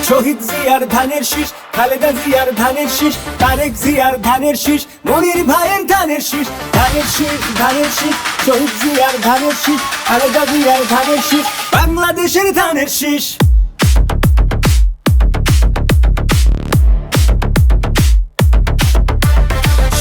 শহীদ জিয়ার ধানের শীষ, খালেদা জিয়ার ধানের শীষ, তারেক জিয়ার ধানের শীষ, মনির ভাইয়ের ধানের শীষ। ধানের শীষ, ধানের শীষ, শহীদ জিয়ার ধানের শীষ, খালেদা জিয়ার ধানের শীষ, বাংলাদেশের ধানের শীষ।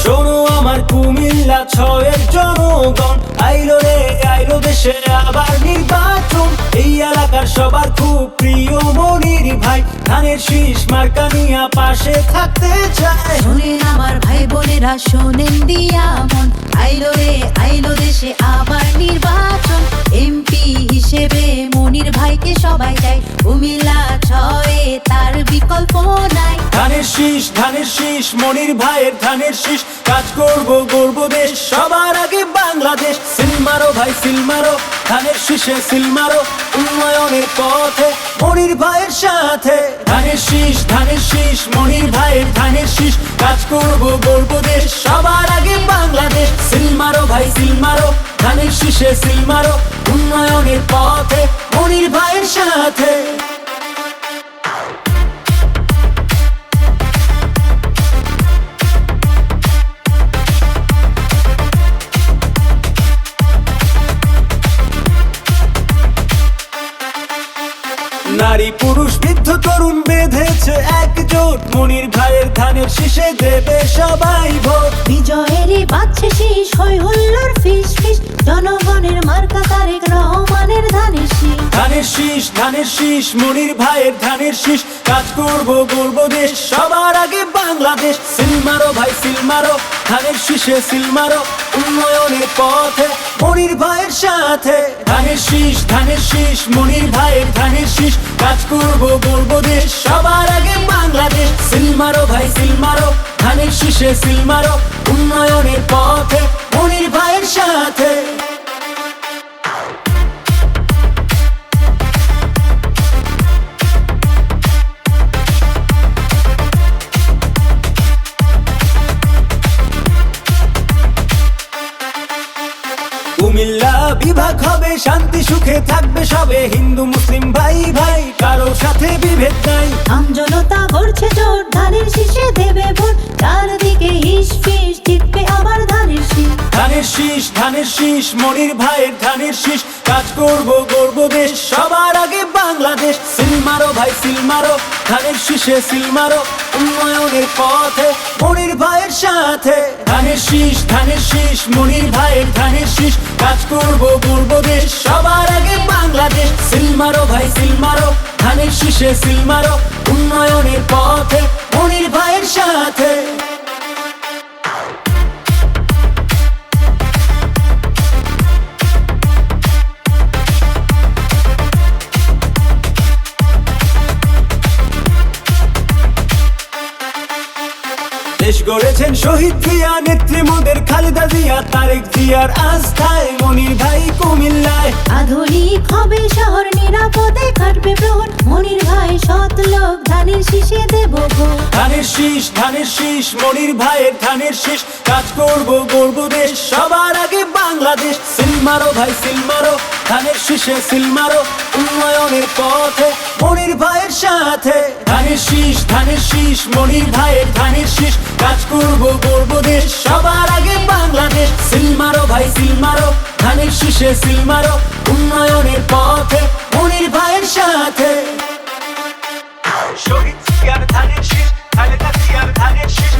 শোনো আমার কুমিল্লা ছয়ের জনগণ, আইলো রে আইলো দেশে আবার নির্বাচন। এই এলাকার সবার খুব প্রিয় মনির ভাই, ধানের শীষ মার্কা নিয়া পাশে থাকতে চায়। শোনেন আমার ভাই বোনেরা, শোনেন দিয়া মন, আইলো রে আইলো দেশে আবার নির্বাচন। এমপি হিসেবে মনির ভাইকে সবাই চায়, কুমিল্লা ছয়ে তার বিকল্প নাই। ধানের শীষ, ধানের শীষ, মনির ভাইয়ের ধানের শীষ, কাজ করব গর্ব দেশ, সবার আগে বাংলাদেশ। সিল মারো ভাই সিল মারো, ধানের শীষে সিল মারো, উন্নয়নের পথে মনির ভাইয়ের সাথে। ধানের শীষ, ধানের শীষ, মনির ভাইয়ের ধানের শীষ, কাজ করব গর্ব দেশ, সবার আগে বাংলাদেশ। সিল মারো ভাই সিল মারো, ধানের শীষে সিল মারো, উন্নয়নের পথে মনির ভাইয়ের সাথে। নারী পুরুষ বৃদ্ধ তরুণ বেঁধেছে একজোট, মনির ভাইয়ের ধানের শীষে দেবে সবাই ভোট। বিজয়েরই বাজছে শীষ, হই হুল্লোড় ফিস ফিস, জনগণের মার্কা তারেক রহমানের ধানের শীষ। ধানের শীষ, ধানের শীষ, মনির ভাইয়ের ধানের শীষ, কাজ করব গর্ব দেশ, সবার আগে বাংলাদেশ। সিল মারো ভাই সিল মারো, ধানের শীষে সিল মারো, উন্নয়নের পথে মনির ভাইয়ের সাথে। ধানের শীষ, ধানের শীষ, মনির ভাইয়ের ধানের শীষ, কাজ করব গর্ব দেশ, সবার আগে বাংলাদেশ। সিল মারো ভাই সিল মারো, ধানের শীষে সিল মারো, উন্নয়নের পথে মনির ভাইয়ের সাথে। কুমিল্লা বিভাগ হবে, শান্তি সুখে থাকবে সবে, হিন্দু মুসলিম ভাই ভাই কারো সাথে বিভেদ নাই। আমজনতা গড়ছে জোট, ধানের শীষে দেবে ভোট, চারদিকে হিস ফিস জিতবে আবার ধানের শীষ। ধানের শীষ, ধানের শীষ, মনির ভাইয়ের ধানের শীষ, কাজ করব গর্ব দেশ, সবার আগে বাংলাদেশ। সিল মারো ভাই সিল মারো, ধানের শীষে সিল মারো, উন্নয়নের পথে মনির ভাইয়ের সাথে। ধানের শীষ, ধানের শীষ, মনির ভাইয়ের ধানের শীষ, কাজ করব গর্ব দেশ, সবার আগে বাংলাদেশ। সিল মারো ভাই সিল মারো, ধানের শীষে সিল মারো, উন্নয়নের পথে মনির ভাইয়ের সাথে। দেশ গড়েছেন শহীদ জিয়া, নেত্রী মোদের খালেদা জিয়া, তারেক জিয়ার আস্থায় মনির ভাই কুমিল্লায়। আধুনিক হবে শহর, নিরাপদে কাটবে প্রহর, মনির ভাই সৎ লোক, ধানের শীষে দেব ভোট। ধানের শীষ, ধানের শীষ, মনির ভাইয়ের ধানের শীষ, কাজ করব গর্ব দেশ, সবার আগে বাংলাদেশ। সিল মারো ভাই সিল মারো, ধানের শীষে সিল মারো, উন্নয়নের পথে মনির ভাইয়ের সাথে। ধানের শীষ, ধানের শীষ, মনির ভাইয়ের ধানের শীষ, কাজ করব গর্ব দেশ, সবার আগে বাংলাদেশ। সিল মারো ভাই সিল মারো, ধানের শীষে সিল মারো, উন্নয়নের পথে মনির ভাইয়ের সাথে। শহীদ জিয়ার ধানের শীষ, খালেদা জিয়ার ধানের শীষ,